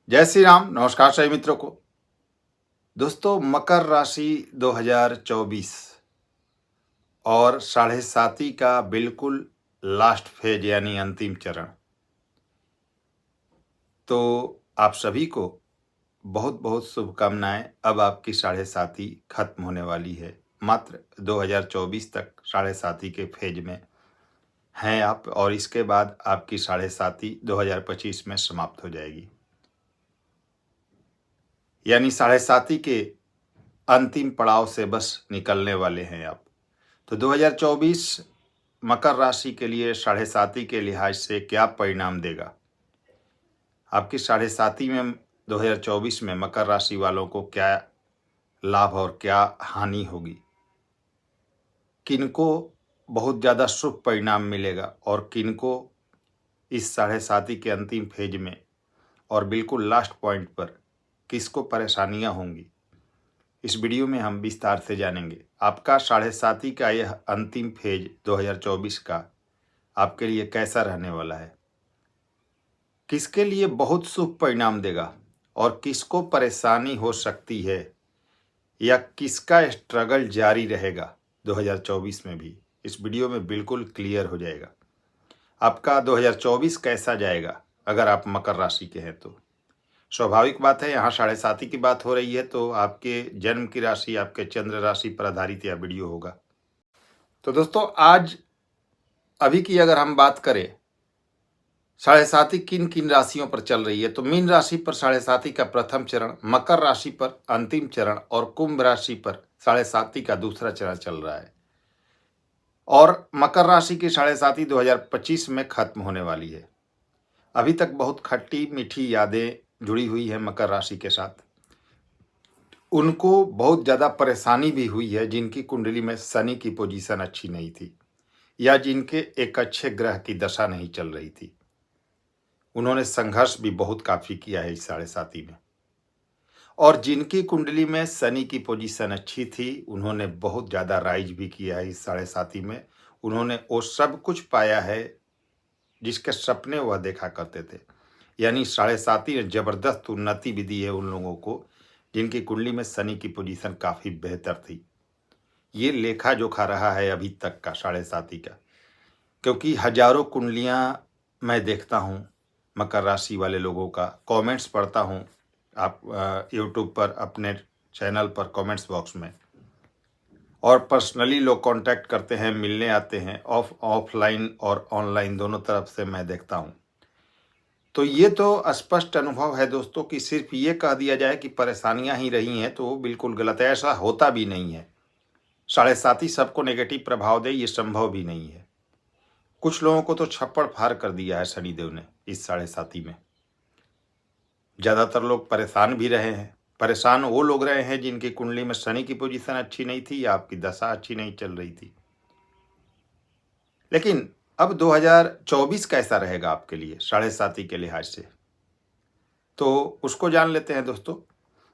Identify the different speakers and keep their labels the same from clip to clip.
Speaker 1: जय श्री राम। नमस्कार सभी मित्रों को। दोस्तों, मकर राशि 2024 और साढ़े साती का बिल्कुल लास्ट फेज यानी अंतिम चरण। तो आप सभी को बहुत बहुत शुभकामनाएं। अब आपकी साढ़े साती खत्म होने वाली है। मात्र 2024 तक साढ़े साती के फेज में हैं आप, और इसके बाद आपकी साढ़े साती 2025 में समाप्त हो जाएगी। यानी साढ़े साती के अंतिम पड़ाव से बस निकलने वाले हैं आप। तो 2024 मकर राशि के लिए साढ़े साती के लिहाज से क्या परिणाम देगा? आपकी साढ़े साती में 2024 में मकर राशि वालों को क्या लाभ और क्या हानि होगी? किनको बहुत ज़्यादा शुभ परिणाम मिलेगा और किनको इस साढ़े साती के अंतिम फेज में और बिल्कुल लास्ट पॉइंट पर किसको परेशानियां होंगी? इस वीडियो में हम विस्तार से जानेंगे। आपका साढ़े साती का यह अंतिम फेज 2024 का आपके लिए कैसा रहने वाला है, किसके लिए बहुत शुभ परिणाम देगा और किसको परेशानी हो सकती है, या किसका स्ट्रगल जारी रहेगा 2024 में भी, इस वीडियो में बिल्कुल क्लियर हो जाएगा। आपका 2024 कैसा जाएगा अगर आप मकर राशि के हैं तो। स्वाभाविक बात है, यहाँ साढ़े साती की बात हो रही है तो आपके जन्म की राशि, आपके चंद्र राशि पर आधारित यह वीडियो होगा। तो दोस्तों, आज अभी की अगर हम बात करें साढ़े साती किन किन राशियों पर चल रही है, तो मीन राशि पर साढ़े साती का प्रथम चरण, मकर राशि पर अंतिम चरण और कुंभ राशि पर साढ़े साती का दूसरा चरण चल रहा है। और मकर राशि की साढ़े साती 2025 में खत्म होने वाली है। अभी तक बहुत खट्टी मीठी यादें जुड़ी हुई है मकर राशि के साथ। उनको बहुत ज़्यादा परेशानी भी हुई है जिनकी कुंडली में शनि की पोजीशन अच्छी नहीं थी, या जिनके एक अच्छे ग्रह की दशा नहीं चल रही थी। उन्होंने संघर्ष भी बहुत काफ़ी किया है इस साढ़े साती में। और जिनकी कुंडली में शनि की पोजीशन अच्छी थी, उन्होंने बहुत ज़्यादा राइज भी किया है इस साढ़े साती में। उन्होंने वो सब कुछ पाया है जिसके सपने वह देखा करते थे। यानी साढ़े साती ने ज़बरदस्त उन्नति भी दी है उन लोगों को जिनकी कुंडली में शनि की पोजीशन काफ़ी बेहतर थी। ये लेखा जोखा रहा है अभी तक का साढ़े साती का, क्योंकि हजारों कुंडलियाँ मैं देखता हूँ मकर राशि वाले लोगों का, कमेंट्स पढ़ता हूँ आप यूट्यूब पर अपने चैनल पर कमेंट्स बॉक्स में, और पर्सनली लोग कांटेक्ट करते हैं, मिलने आते हैं, ऑफलाइन और ऑनलाइन दोनों तरफ से मैं देखता हूँ। तो ये तो स्पष्ट अनुभव है दोस्तों कि सिर्फ ये कह दिया जाए कि परेशानियां ही रही हैं तो वो बिल्कुल गलत है। ऐसा होता भी नहीं है। साढ़े साती सबको नेगेटिव प्रभाव दे, ये संभव भी नहीं है। कुछ लोगों को तो छप्पड़ फाड़ कर दिया है शनिदेव ने इस साढ़े साती में। ज़्यादातर लोग परेशान भी रहे हैं। परेशान वो लोग रहे हैं जिनकी कुंडली में शनि की पोजीशन अच्छी नहीं थी या आपकी दशा अच्छी नहीं चल रही थी। लेकिन अब 2024 कैसा रहेगा आपके लिए साढ़े साती के लिहाज से, तो उसको जान लेते हैं दोस्तों।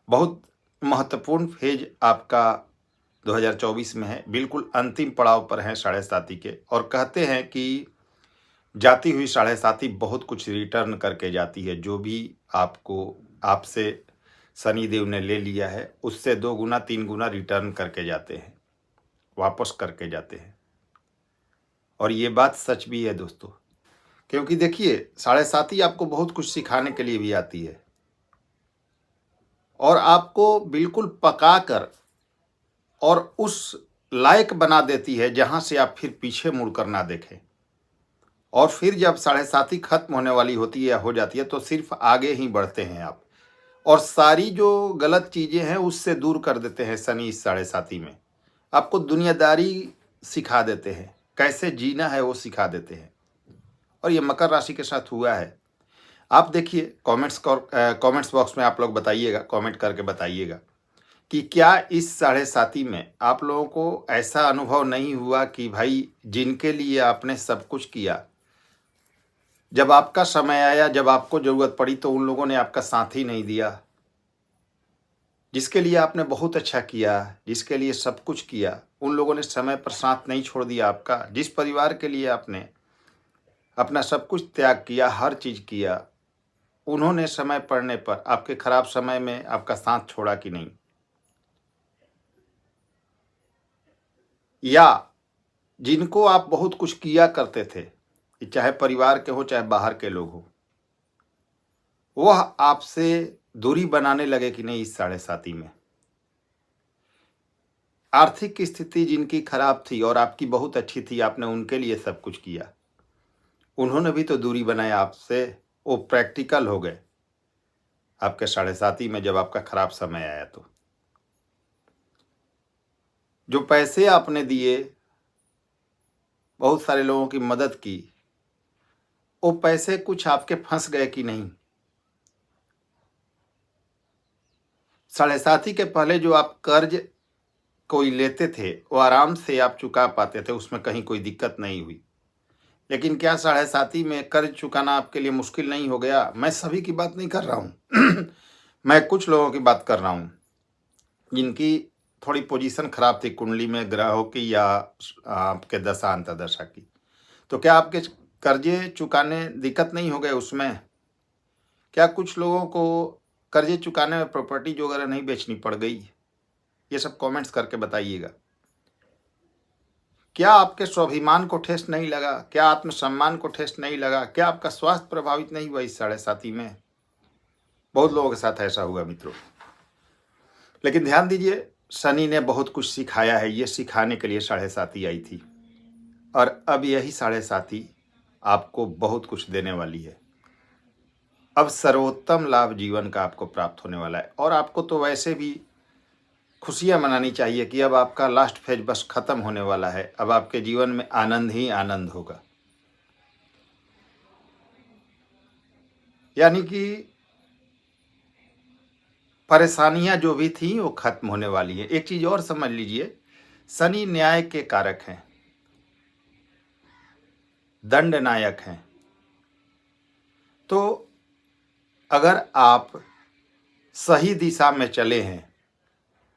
Speaker 1: बहुत महत्वपूर्ण फेज आपका 2024 में है। बिल्कुल अंतिम पड़ाव पर हैं साढ़े साती के, और कहते हैं कि जाती हुई साढ़े साती बहुत कुछ रिटर्न करके जाती है। जो भी आपको आपसे शनिदेव ने ले लिया है उससे 2 गुना 3 गुना रिटर्न करके जाते हैं, वापस करके जाते हैं। और ये बात सच भी है दोस्तों, क्योंकि देखिए साढ़े साती आपको बहुत कुछ सिखाने के लिए भी आती है और आपको बिल्कुल पका कर और उस लायक बना देती है जहां से आप फिर पीछे मुड़कर ना देखें। और फिर जब साढ़े साती खत्म होने वाली होती है या हो जाती है तो सिर्फ आगे ही बढ़ते हैं आप, और सारी जो गलत चीज़ें हैं उससे दूर कर देते हैं शनि इस साढ़े साती में। आपको दुनियादारी सिखा देते हैं, कैसे जीना है वो सिखा देते हैं। और ये मकर राशि के साथ हुआ है। आप देखिए कमेंट्स बॉक्स में आप लोग बताइएगा, कमेंट करके बताइएगा कि क्या इस साढ़े साती में आप लोगों को ऐसा अनुभव नहीं हुआ कि भाई जिनके लिए आपने सब कुछ किया, जब आपका समय आया, जब आपको ज़रूरत पड़ी तो उन लोगों ने आपका साथ ही नहीं दिया। जिसके लिए आपने बहुत अच्छा किया, जिसके लिए सब कुछ किया, उन लोगों ने समय पर साथ नहीं छोड़ दिया आपका। जिस परिवार के लिए आपने अपना सब कुछ त्याग किया, हर चीज़ किया, उन्होंने समय पड़ने पर आपके खराब समय में आपका साथ छोड़ा कि नहीं? या जिनको आप बहुत कुछ किया करते थे, चाहे परिवार के हो चाहे बाहर के लोग हो, वह आपसे दूरी बनाने लगे कि नहीं इस साढ़े साती में? आर्थिक स्थिति जिनकी खराब थी और आपकी बहुत अच्छी थी, आपने उनके लिए सब कुछ किया, उन्होंने भी तो दूरी बनाया आपसे, वो प्रैक्टिकल हो गए आपके साढ़े साती में जब आपका खराब समय आया तो। जो पैसे आपने दिए, बहुत सारे लोगों की मदद की, वो पैसे कुछ आपके फंस गए कि नहीं? साढ़े साती के पहले जो आप कर्ज कोई लेते थे, वो आराम से आप चुका पाते थे, उसमें कहीं कोई दिक्कत नहीं हुई। लेकिन क्या साढ़े साती में कर्ज चुकाना आपके लिए मुश्किल नहीं हो गया? मैं सभी की बात नहीं कर रहा हूँ मैं कुछ लोगों की बात कर रहा हूँ जिनकी थोड़ी पोजीशन खराब थी कुंडली में, ग्रहों की या आपके दशा अंतर्दशा की। तो क्या आपके कर्जे चुकाने दिक्कत नहीं हो गए उसमें? क्या कुछ लोगों को कर्जे चुकाने में प्रॉपर्टी जो वगैरह नहीं बेचनी पड़ गई? ये सब कमेंट्स करके बताइएगा। क्या आपके स्वाभिमान को ठेस नहीं लगा? क्या आत्मसम्मान को ठेस नहीं लगा? क्या आपका स्वास्थ्य प्रभावित नहीं हुआ इस साढ़े साती में? बहुत लोगों के साथ ऐसा हुआ मित्रों। लेकिन ध्यान दीजिए, शनि ने बहुत कुछ सिखाया है, ये सिखाने के लिए साढ़े साती आई थी, और अब यही साढ़े साती आपको बहुत कुछ देने वाली है। अब सर्वोत्तम लाभ जीवन का आपको प्राप्त होने वाला है, और आपको तो वैसे भी खुशियां मनानी चाहिए कि अब आपका लास्ट फेज बस खत्म होने वाला है। अब आपके जीवन में आनंद ही आनंद होगा। यानी कि परेशानियां जो भी थी वो खत्म होने वाली है। एक चीज और समझ लीजिए, शनि न्याय के कारक हैं, दंड नायक हैं। तो अगर आप सही दिशा में चले हैं,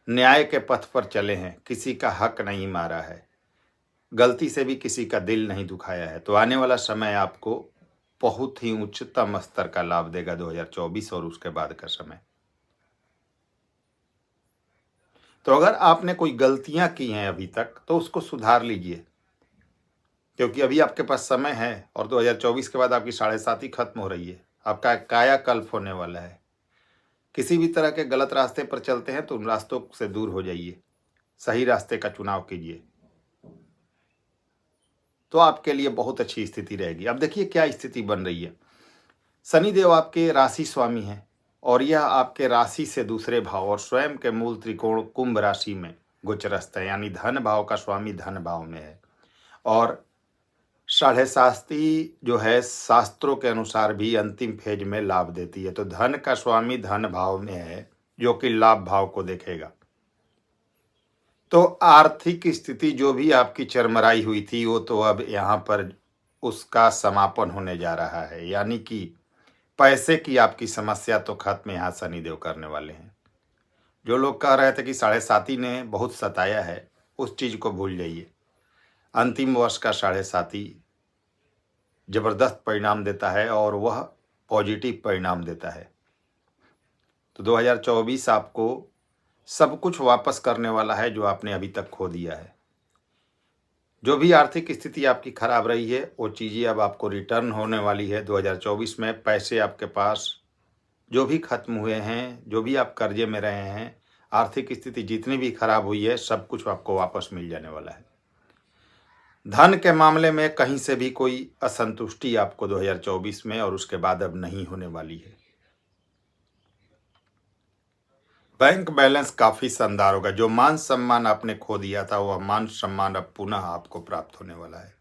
Speaker 1: न्याय के पथ पर चले हैं, किसी का हक नहीं मारा है, गलती से भी किसी का दिल नहीं दुखाया है, तो आने वाला समय आपको बहुत ही उच्चतम स्तर का लाभ देगा 2024 और उसके बाद का समय। तो अगर आपने कोई गलतियां की हैं अभी तक, तो उसको सुधार लीजिए, क्योंकि अभी आपके पास समय है और 2024 के बाद आपकी साढ़े साती खत्म हो रही है। आपका कायाकल्प होने वाला है। किसी भी तरह के गलत रास्ते पर चलते हैं तो उन रास्तों से दूर हो जाइए, सही रास्ते का चुनाव कीजिए, तो आपके लिए बहुत अच्छी स्थिति रहेगी। अब देखिए क्या स्थिति बन रही है। शनिदेव आपके राशि स्वामी हैं, और यह आपके राशि से दूसरे भाव और स्वयं के मूल त्रिकोण कुंभ राशि में गोचरस्थ है, यानी धन भाव का स्वामी धन भाव में है। और साढ़े साती जो है शास्त्रों के अनुसार भी अंतिम फेज में लाभ देती है। तो धन का स्वामी धन भाव में है, जो कि लाभ भाव को देखेगा। तो आर्थिक स्थिति जो भी आपकी चरमराई हुई थी, वो तो अब यहाँ पर उसका समापन होने जा रहा है। यानी कि पैसे की आपकी समस्या तो खत्म यहाँ शनिदेव करने वाले हैं। जो लोग कह रहे थे कि साढ़े साती ने बहुत सताया है, उस चीज को भूल जाइए। अंतिम वर्ष का साढ़े साती जबरदस्त परिणाम देता है, और वह पॉजिटिव परिणाम देता है। तो 2024 आपको सब कुछ वापस करने वाला है जो आपने अभी तक खो दिया है। जो भी आर्थिक स्थिति आपकी खराब रही है, वो चीज़ें अब आपको रिटर्न होने वाली है 2024 में। पैसे आपके पास जो भी खत्म हुए हैं, जो भी आप कर्जे में रहे हैं, आर्थिक स्थिति जितनी भी खराब हुई है, सब कुछ आपको वापस मिल जाने वाला है। धन के मामले में कहीं से भी कोई असंतुष्टि आपको 2024 में और उसके बाद अब नहीं होने वाली है। बैंक बैलेंस काफी शानदार होगा। जो मान सम्मान आपने खो दिया था, वह मान सम्मान अब पुनः आपको प्राप्त होने वाला है।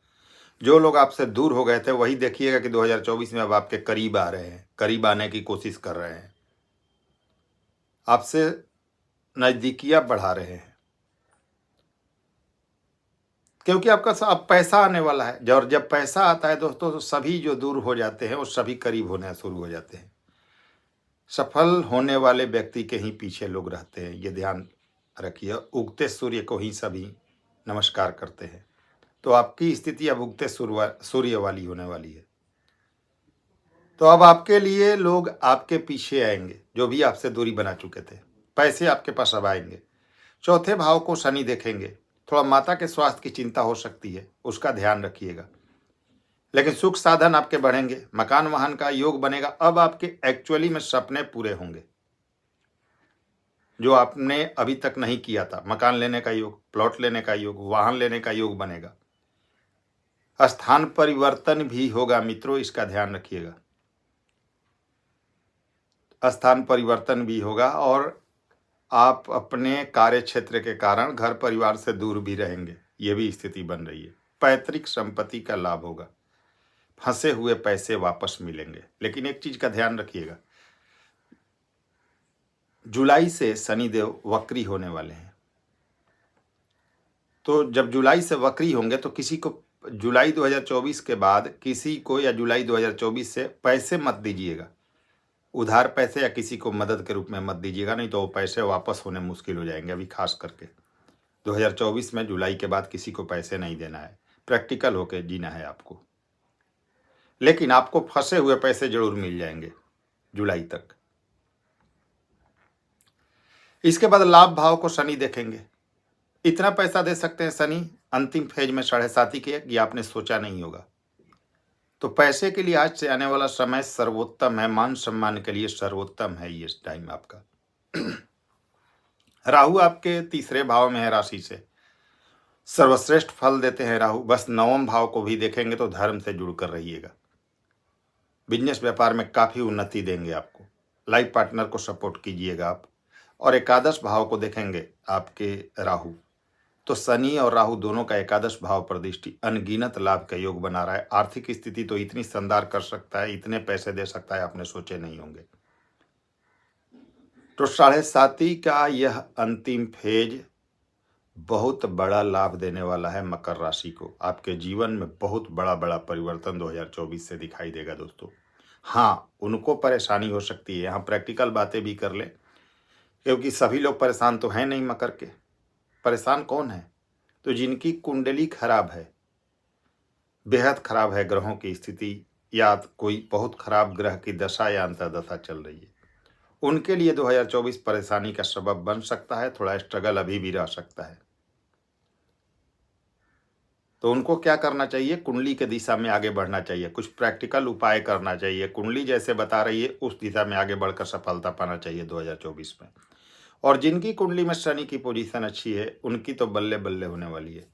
Speaker 1: जो लोग आपसे दूर हो गए थे, वही देखिएगा कि 2024 में अब आपके करीब आ रहे हैं, करीब आने की कोशिश कर रहे हैं, आपसे नजदीकियां बढ़ा रहे हैं, क्योंकि आपका अब पैसा आने वाला है। और जब पैसा आता है दोस्तों, तो सभी जो दूर हो जाते हैं वो सभी करीब होने शुरू हो जाते हैं। सफल होने वाले व्यक्ति के ही पीछे लोग रहते हैं, ये ध्यान रखिए। उगते सूर्य को ही सभी नमस्कार करते हैं। तो आपकी स्थिति अब उगते सूर्य वाली होने वाली है। तो अब आपके लिए लोग आपके पीछे आएंगे, जो भी आपसे दूरी बना चुके थे। पैसे आपके पास अब आएंगे। चौथे भाव को शनि देखेंगे। थोड़ा माता के स्वास्थ्य की चिंता हो सकती है, उसका ध्यान रखिएगा। लेकिन सुख साधन आपके बढ़ेंगे, मकान वाहन का योग बनेगा। अब आपके एक्चुअली में सपने पूरे होंगे, जो आपने अभी तक नहीं किया था। मकान लेने का योग, प्लॉट लेने का योग, वाहन लेने का योग बनेगा। स्थान परिवर्तन भी होगा मित्रों, इसका ध्यान रखिएगा। स्थान परिवर्तन भी होगा और आप अपने कार्य क्षेत्र के कारण घर परिवार से दूर भी रहेंगे, ये भी स्थिति बन रही है। पैतृक संपत्ति का लाभ होगा। फंसे हुए पैसे वापस मिलेंगे। लेकिन एक चीज का ध्यान रखिएगा, जुलाई से शनिदेव वक्री होने वाले हैं। तो जब जुलाई से वक्री होंगे तो किसी को जुलाई 2024 के बाद किसी को, या जुलाई 2024 से पैसे मत दीजिएगा। उधार पैसे या किसी को मदद के रूप में मत दीजिएगा, नहीं तो वो पैसे वापस होने मुश्किल हो जाएंगे। अभी खास करके 2024 में जुलाई के बाद किसी को पैसे नहीं देना है, प्रैक्टिकल होकर जीना है आपको। लेकिन आपको फंसे हुए पैसे जरूर मिल जाएंगे जुलाई तक। इसके बाद लाभ भाव को शनि देखेंगे। इतना पैसा दे सकते हैं शनि अंतिम फेज में 7.5 के, ये आपने सोचा नहीं होगा। तो पैसे के लिए आज से आने वाला समय सर्वोत्तम है, मान सम्मान के लिए सर्वोत्तम है ये टाइम आपका। राहु आपके तीसरे भाव में है राशि से, सर्वश्रेष्ठ फल देते हैं राहु। बस नवम भाव को भी देखेंगे तो धर्म से जुड़कर रहिएगा। बिजनेस व्यापार में काफी उन्नति देंगे आपको। लाइफ पार्टनर को सपोर्ट कीजिएगा आप। और एकादश भाव को देखेंगे आपके राहु, तो शनि और राहु दोनों का एकादश भाव पर दृष्टि अनगिनत लाभ का योग बना रहा है। आर्थिक स्थिति तो इतनी शानदार कर सकता है, इतने पैसे दे सकता है, आपने सोचे नहीं होंगे। तो 7.5 का यह अंतिम फेज बहुत बड़ा लाभ देने वाला है मकर राशि को। आपके जीवन में बहुत बड़ा बड़ा परिवर्तन 2024 से दिखाई देगा दोस्तों। हाँ, उनको परेशानी हो सकती है, यहाँ प्रैक्टिकल बातें भी कर ले, क्योंकि सभी लोग परेशान तो हैं नहीं मकर के। परेशान कौन है? तो जिनकी कुंडली खराब है, बेहद खराब है, ग्रहों की स्थिति या कोई बहुत खराब ग्रह की दशा या अंतर्दशा चल रही है, उनके लिए 2024 परेशानी का सबब बन सकता है। थोड़ा स्ट्रगल अभी भी रह सकता है। तो उनको क्या करना चाहिए? कुंडली के दिशा में आगे बढ़ना चाहिए, कुछ प्रैक्टिकल उपाय करना चाहिए। कुंडली जैसे बता रही है उस दिशा में आगे बढ़कर सफलता पाना चाहिए 2024 में। और जिनकी कुंडली में शनि की पोजीशन अच्छी है, उनकी तो बल्ले बल्ले होने वाली है।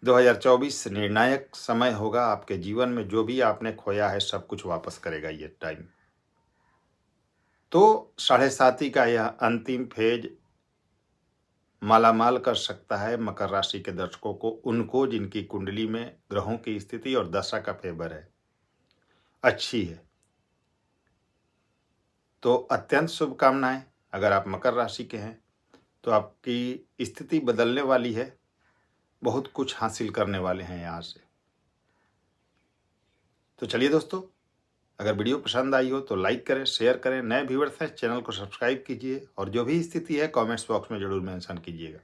Speaker 1: 2024 निर्णायक समय होगा आपके जीवन में। जो भी आपने खोया है सब कुछ वापस करेगा ये टाइम। तो 7.5 का यह अंतिम फेज मालामाल कर सकता है मकर राशि के दर्शकों को, उनको जिनकी कुंडली में ग्रहों की स्थिति और दशा का फेवर है, अच्छी है। तो अत्यंत शुभकामनाएं। अगर आप मकर राशि के हैं तो आपकी स्थिति बदलने वाली है, बहुत कुछ हासिल करने वाले हैं यहाँ से। तो चलिए दोस्तों, अगर वीडियो पसंद आई हो तो लाइक करें, शेयर करें। नए व्यूअर्स हैं, चैनल को सब्सक्राइब कीजिए और जो भी स्थिति है कमेंट्स बॉक्स में जरूर मेंशन कीजिएगा।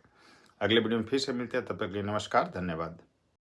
Speaker 1: अगले वीडियो में फिर से मिलते हैं, तब तक के लिए नमस्कार, धन्यवाद।